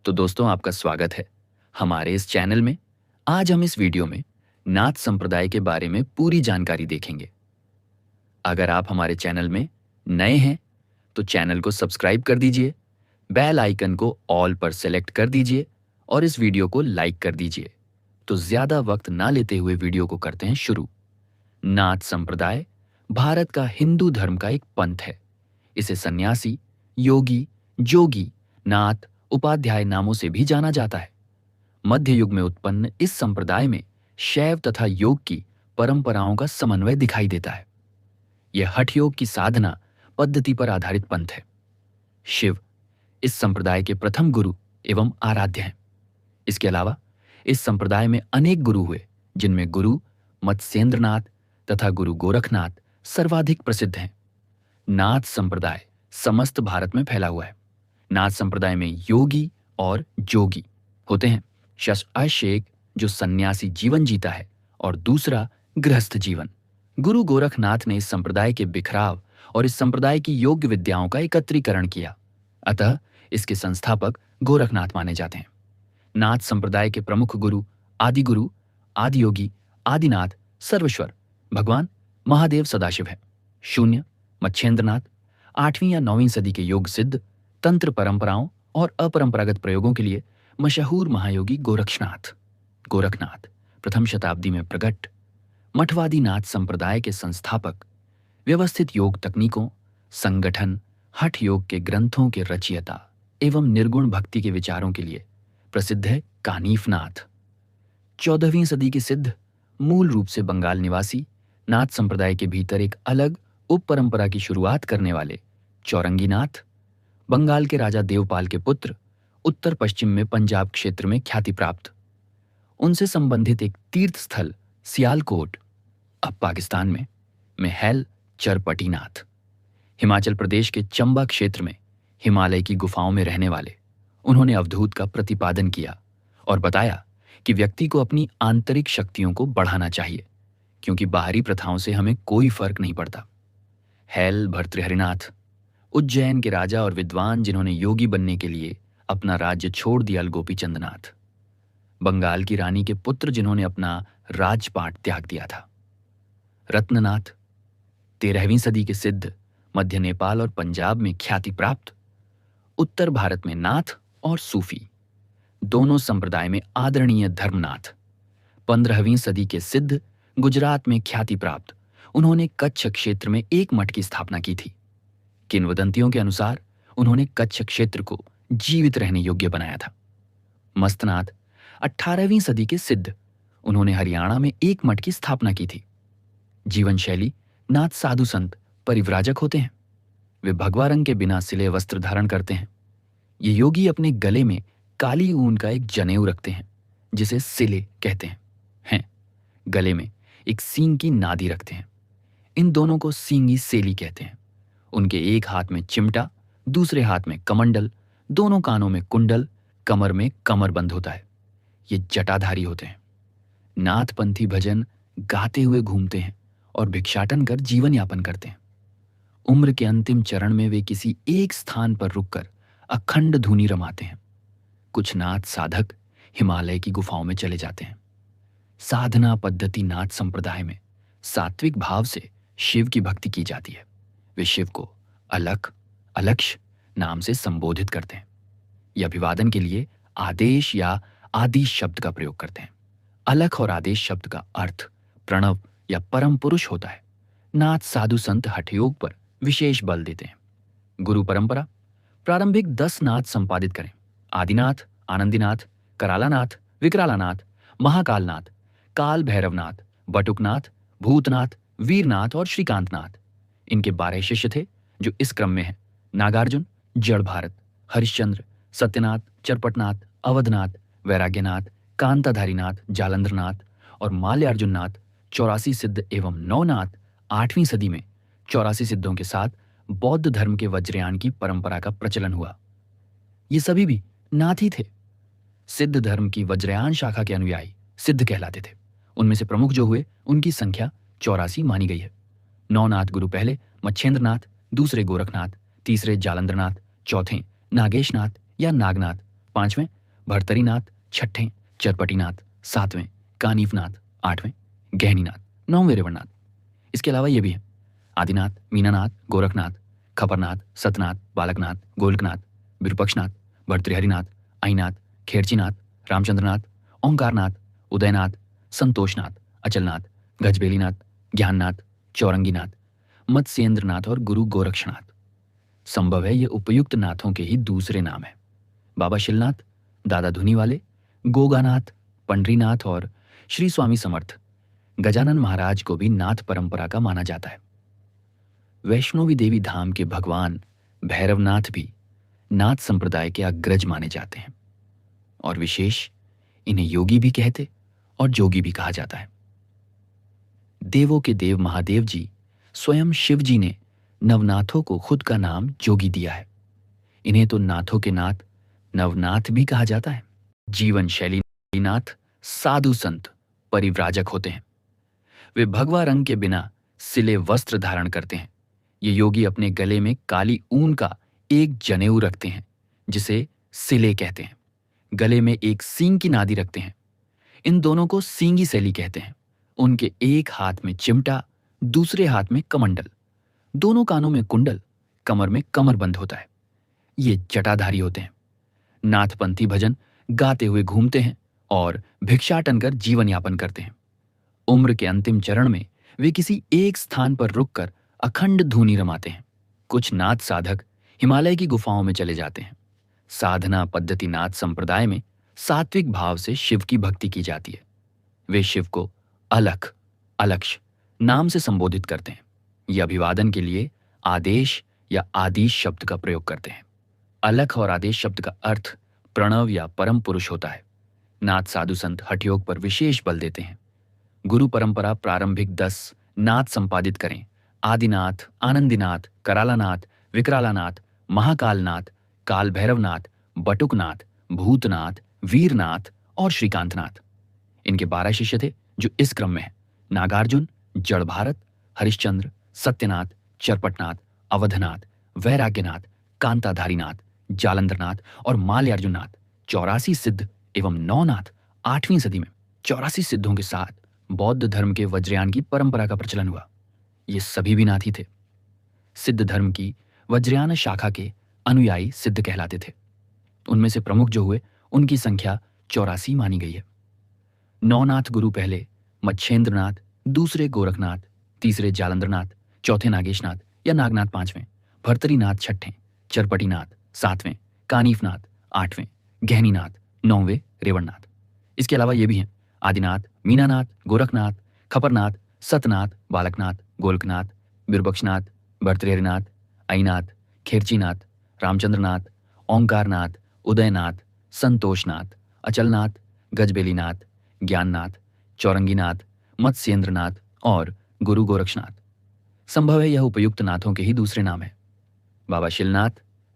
तो दोस्तों आपका स्वागत है हमारे इस चैनल में। आज हम इस वीडियो में नाथ संप्रदाय के बारे में पूरी जानकारी देखेंगे। अगर आप हमारे चैनल में नए हैं तो चैनल को सब्सक्राइब कर दीजिए, बेल आइकन को ऑल पर सेलेक्ट कर दीजिए और इस वीडियो को लाइक कर दीजिए। तो ज्यादा वक्त ना लेते हुए वीडियो को करते हैं शुरू। नाथ संप्रदाय भारत का हिंदू धर्म का एक पंथ है। इसे सन्यासी, योगी, जोगी, नाथ, उपाध्याय नामों से भी जाना जाता है। मध्य युग में उत्पन्न इस संप्रदाय में शैव तथा योग की परंपराओं का समन्वय दिखाई देता है। यह हठ योग की साधना पद्धति पर आधारित पंथ है। शिव इस संप्रदाय के प्रथम गुरु एवं आराध्य हैं। इसके अलावा इस संप्रदाय में अनेक गुरु हुए, जिनमें गुरु मत्स्येंद्रनाथ तथा गुरु गोरखनाथ सर्वाधिक प्रसिद्ध हैं। नाथ संप्रदाय समस्त भारत में फैला हुआ है। नाथ संप्रदाय में योगी और जोगी होते हैं। एक जो सन्यासी जीवन जीता है और दूसरा गृहस्थ जीवन। गुरु गोरखनाथ ने इस संप्रदाय के बिखराव और इस संप्रदाय की योग विद्याओं का एकत्रीकरण किया, अतः इसके संस्थापक गोरखनाथ माने जाते हैं। नाथ संप्रदाय के प्रमुख गुरु आदि योगी, आदिनाथ, सर्वेश्वर भगवान महादेव सदाशिव है। शून्य मच्छेंद्रनाथ 8वीं या 9वीं सदी के योग सिद्ध तंत्र परंपराओं और अपरंपरागत प्रयोगों के लिए मशहूर महायोगी गोरखनाथ प्रथम शताब्दी में प्रकट मठवादी नाथ संप्रदाय के संस्थापक, व्यवस्थित योग तकनीकों, संगठन, हठ योग के ग्रंथों के रचयिता एवं निर्गुण भक्ति के विचारों के लिए प्रसिद्ध है कानीफनाथ। 14वीं सदी के सिद्ध, मूल रूप से बंगाल निवासी, नाथ संप्रदाय के भीतर एक अलग उप परंपरा की शुरुआत करने वाले चौरंगीनाथ, बंगाल के राजा देवपाल के पुत्र, उत्तर पश्चिम में पंजाब क्षेत्र में ख्याति प्राप्त। उनसे संबंधित एक तीर्थ स्थल सियालकोट, अब पाकिस्तान में महल चरपटीनाथ। हिमाचल प्रदेश के चंबा क्षेत्र में हिमालय की गुफाओं में रहने वाले उन्होंने अवधूत का प्रतिपादन किया और बताया कि व्यक्ति को अपनी आंतरिक शक्तियों को बढ़ाना चाहिए, क्योंकि बाहरी प्रथाओं से हमें कोई फर्क नहीं पड़ता। हैल भर्तृहरिनाथ, उज्जैन के राजा और विद्वान जिन्होंने योगी बनने के लिए अपना राज्य छोड़ दिया गोपीचंदनाथ। बंगाल की रानी के पुत्र जिन्होंने अपना राजपाट त्याग दिया था। रत्ननाथ 13वीं सदी के सिद्ध, मध्य नेपाल और पंजाब में ख्याति प्राप्त। उत्तर भारत में नाथ और सूफी दोनों संप्रदाय में आदरणीय धर्मनाथ 15वीं सदी के सिद्ध, गुजरात में ख्याति प्राप्त। उन्होंने कच्छ क्षेत्र में एक मठ की स्थापना की थी। किंवदंतियों के अनुसार उन्होंने कच्छ क्षेत्र को जीवित रहने योग्य बनाया था। मस्तनाथ 18वीं सदी के सिद्ध, उन्होंने हरियाणा में एक मठ की स्थापना की थी। जीवन शैली नाथ साधु संत परिव्राजक होते हैं। वे भगवा रंग के बिना सिले वस्त्र धारण करते हैं। ये योगी अपने गले में काली ऊन का एक जनेऊ रखते हैं, जिसे सिले कहते हैं। गले में एक सींग की नादी रखते हैं। इन दोनों को सींगी सेली कहते हैं। उनके एक हाथ में चिमटा, दूसरे हाथ में कमंडल, दोनों कानों में कुंडल, कमर में कमरबंद होता है। ये जटाधारी होते हैं। नाथपंथी भजन गाते हुए घूमते हैं और भिक्षाटन कर जीवन यापन करते हैं। उम्र के अंतिम चरण में वे किसी एक स्थान पर रुककर अखंड धुनी रमाते हैं। कुछ नाथ साधक हिमालय की गुफाओं में चले जाते हैं। साधना पद्धति नाथ संप्रदाय में सात्विक भाव से शिव की भक्ति की जाती है। वे शिव को अलक्ष नाम से संबोधित करते हैं। ये अभिवादन के लिए आदेश या आदि शब्द का प्रयोग करते हैं। अलख और आदेश शब्द का अर्थ प्रणव या परम पुरुष होता है। नाथ साधु संत हठयोग पर विशेष बल देते हैं। गुरु परंपरा प्रारंभिक 10 नाथ संपादित करें। आदिनाथ, आनंदीनाथ, करालानाथ, विकरालानाथ, महाकालनाथ, काल भैरवनाथ, बटुकनाथ, भूतनाथ, वीरनाथ और श्रीकांतनाथ। इनके 12 शिष्य थे, जो इस क्रम में हैं: नागार्जुन, जड़ भारत, हरिश्चंद्र, सत्यनाथ, चरपटनाथ, अवधनाथ, वैराग्यनाथ, कांताधारीनाथ, जालंधरनाथ और माल्यार्जुननाथ। 84 सिद्ध एवं 9 नाथ। 8वीं सदी में 84 सिद्धों के साथ बौद्ध धर्म के वज्रयान की परंपरा का प्रचलन हुआ। ये सभी भी नाथ ही थे। सिद्ध धर्म की वज्रयान शाखा के अनुयायी सिद्ध कहलाते थे। उनमें से प्रमुख जो हुए, उनकी संख्या 84 मानी गई है। 9 नाथ गुरु पहले मच्छेंद्रनाथ, दूसरे गोरखनाथ, तीसरे जालंधरनाथ, चौथे नागेशनाथ या नागनाथ, पांचवें, भर्तरीनाथ छठें, चरपटीनाथ सातवें, कानीफनाथ आठवें, गहनीनाथ नौवें, रेवणनाथ। इसके अलावा ये भी है आदिनाथ, मीनानाथ, गोरखनाथ, खपरनाथ, सतनाथ, बालकनाथ, गोलकनाथ, विरूपक्षनाथ, भर्तृहरिनाथ, आईनाथ, खेरचीनाथ, रामचंद्रनाथ, ओंकारनाथ, उदयनाथ, संतोषनाथ, अचलनाथ, गजबेलीनाथ, ज्ञाननाथ, चौरंगीनाथ, मत्स्येंद्रनाथ और गुरु गोरक्षनाथ। संभव है ये उपयुक्त नाथों के ही दूसरे नाम है। बाबा शिलनाथ, दादा धुनी वाले, गोगानाथ, पंडरीनाथ और श्री स्वामी समर्थ, गजानन महाराज को भी नाथ परंपरा का माना जाता है। वैष्णोवी देवी धाम के भगवान भैरवनाथ भी नाथ संप्रदाय के अग्रज माने जाते हैं और विशेष इन्हें योगी भी कहते और जोगी भी कहा जाता है। देवों के देव महादेव जी स्वयं शिव जी ने नवनाथों को खुद का नाम जोगी दिया है। इन्हें तो नाथों के नाथ नवनाथ भी कहा जाता है। जीवन शैली नाथ साधु संत परिव्राजक होते हैं। वे भगवा रंग के बिना सिले वस्त्र धारण करते हैं। ये योगी अपने गले में काली ऊन का एक जनेऊ रखते हैं जिसे सिले कहते हैं। गले में एक सींग की नादी रखते हैं। इन दोनों को सींगी शैली कहते हैं। उनके एक हाथ में चिमटा, दूसरे हाथ में कमंडल, दोनों कानों में कुंडल, कमर में कमरबंद होता है। ये जटाधारी होते हैं। नाथपंथी भजन गाते हुए घूमते हैं और भिक्षाटन कर जीवन यापन करते हैं। उम्र के अंतिम चरण में वे किसी एक स्थान पर रुककर अखंड धूनी रमाते हैं। कुछ नाथ साधक हिमालय की गुफाओं में चले जाते हैं। साधना पद्धति नाथ संप्रदाय में सात्विक भाव से शिव की भक्ति की जाती है। वे शिव को अलख, अलक्ष नाम से संबोधित करते हैं। ये अभिवादन के लिए आदेश या आदिश शब्द का प्रयोग करते हैं। अलख और आदेश शब्द का अर्थ प्रणव या परम पुरुष होता है। नाथ साधु संत हठयोग पर विशेष बल देते हैं। गुरु परंपरा प्रारंभिक 10 नाथ संपादित करें। आदिनाथ, आनंदीनाथ, करालानाथ, विकरालानाथ, महाकालनाथ, काल भैरवनाथ, बटुकनाथ, भूतनाथ, वीरनाथ और श्रीकांतनाथ। इनके 12 शिष्य थे जो इस क्रम में हैं: नागार्जुन, जड़ भारत, हरिश्चंद्र, सत्यनाथ, चरपटनाथ, अवधनाथ, वैराग्यनाथ, कांताधारीनाथ, जालंधरनाथ और माल्यार्जुननाथ। 84 सिद्ध एवं 9 नाथ। 8वीं सदी में 84 सिद्धों के साथ बौद्ध धर्म के वज्रयान की परंपरा का प्रचलन हुआ। ये सभी भी नाथी थे। सिद्ध धर्म की वज्रयान शाखा के अनुयायी सिद्ध कहलाते थे। उनमें से प्रमुख जो हुए उनकी संख्या 84 मानी गई है। 9 नाथ गुरु पहले मच्छेंद्रनाथ, दूसरे गोरखनाथ, तीसरे जालंधरनाथ, चौथे नागेशनाथ या नागनाथ 5वें, भर्तरीनाथ 6ठें, चरपटीनाथ 7वें, कानीफनाथ 8वें, गहनीनाथ 9वें, रेवणनाथ। इसके अलावा ये भी हैं आदिनाथ, मीनानाथ, गोरखनाथ, खपरनाथ, सतनाथ, बालकनाथ, गोलकनाथ, विरूपक्षनाथ, भर्तृहरिनाथ, आईनाथ, खेरचीनाथ, रामचंद्रनाथ, ओंकारनाथ, उदयनाथ, संतोषनाथ, अचलनाथ, गजबेलीनाथ, ज्ञाननाथ, चौरंगीनाथ, मत्स्येंद्रनाथ और गुरु गोरक्षनाथ। संभव है यह उपयुक्त नाथों के ही दूसरे नाम है। बाबा शिलनाथ,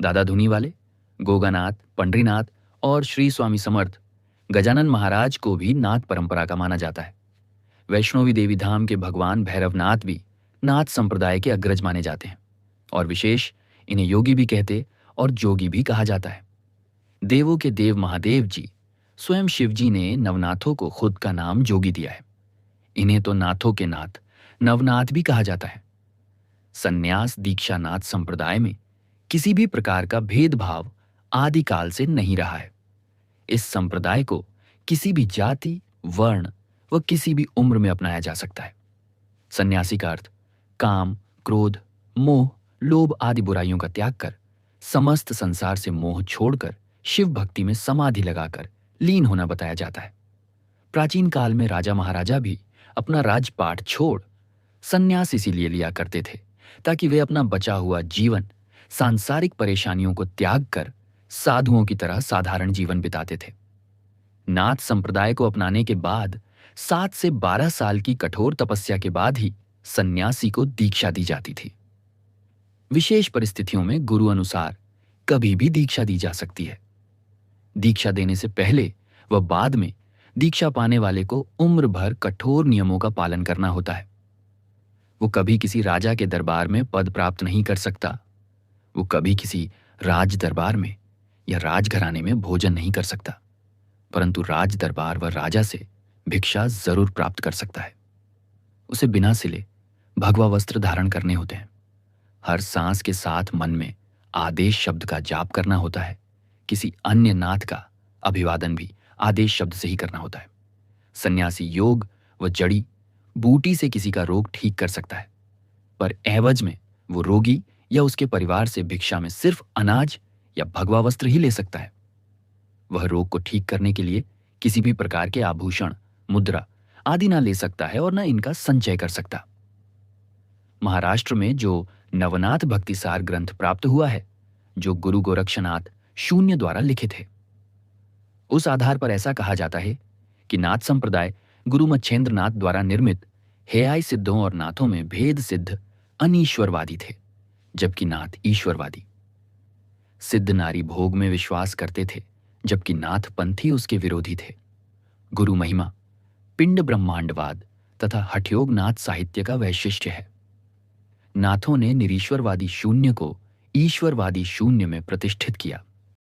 दादा धुनी वाले, गोगानाथ, पंडरीनाथ और श्री स्वामी समर्थ, गजानन महाराज को भी नाथ परंपरा का माना जाता है। वैष्णोवी देवी धाम के भगवान भैरवनाथ भी नाथ संप्रदाय के अग्रज माने जाते हैं और विशेष इन्हें योगी भी कहते और जोगी भी कहा जाता है। देवों के देव महादेव जी स्वयं शिव जी ने नवनाथों को खुद का नाम जोगी दिया है। इन्हें तो नाथों के नाथ नवनाथ भी कहा जाता है। संन्यास दीक्षा नाथ संप्रदाय में किसी भी प्रकार का भेदभाव आदिकाल से नहीं रहा है। इस संप्रदाय को किसी भी जाति, वर्ण व किसी भी उम्र में अपनाया जा सकता है। सन्यासी का अर्थ काम, क्रोध, मोह, लोभ आदि बुराइयों का त्याग कर समस्त संसार से मोह छोड़कर शिव भक्ति में समाधि लगाकर लीन होना बताया जाता है। प्राचीन काल में राजा महाराजा भी अपना राजपाट छोड़ सन्यास इसीलिए लिया करते थे ताकि वे अपना बचा हुआ जीवन सांसारिक परेशानियों को त्याग कर साधुओं की तरह साधारण जीवन बिताते थे। नाथ संप्रदाय को अपनाने के बाद 7 से 12 साल की कठोर तपस्या के बाद ही सन्यासी को दीक्षा दी जाती थी। विशेष परिस्थितियों में गुरु अनुसार कभी भी दीक्षा दी जा सकती है। दीक्षा देने से पहले व बाद में दीक्षा पाने वाले को उम्र भर कठोर नियमों का पालन करना होता है। वो कभी किसी राजा के दरबार में पद प्राप्त नहीं कर सकता। वो कभी किसी राज दरबार में या राजघराने में भोजन नहीं कर सकता, परंतु राज दरबार व राजा से भिक्षा जरूर प्राप्त कर सकता है। उसे बिना सिले भगवा वस्त्र धारण करने होते हैं। हर सांस के साथ मन में आदेश शब्द का जाप करना होता है। किसी अन्य नाथ का अभिवादन भी आदेश शब्द से ही करना होता है। सन्यासी योग व जड़ी बूटी से किसी का रोग ठीक कर सकता है, पर एवज में वो रोगी या उसके परिवार से भिक्षा में सिर्फ अनाज या भगवा वस्त्र ही ले सकता है। वह रोग को ठीक करने के लिए किसी भी प्रकार के आभूषण, मुद्रा आदि ना ले सकता है और न इनका संचय कर सकता। महाराष्ट्र में जो नवनाथ भक्तिसार ग्रंथ प्राप्त हुआ है, जो गुरु गोरक्षनाथ शून्य द्वारा लिखित है, उस आधार पर ऐसा कहा जाता है कि नाथ संप्रदाय गुरु मच्छेंद्र नाथ द्वारा निर्मित हेयाय सिद्धों और नाथों में भेद सिद्ध अनीश्वरवादी थे, जबकि नाथ ईश्वरवादी। सिद्ध नारी भोग में विश्वास करते थे, जबकि नाथ पंथी उसके विरोधी थे। गुरु महिमा पिंड ब्रह्मांडवाद तथा हठयोग नाथ साहित्य का वैशिष्ट्य है। नाथों ने निरीश्वरवादी शून्य को ईश्वरवादी शून्य में प्रतिष्ठित किया।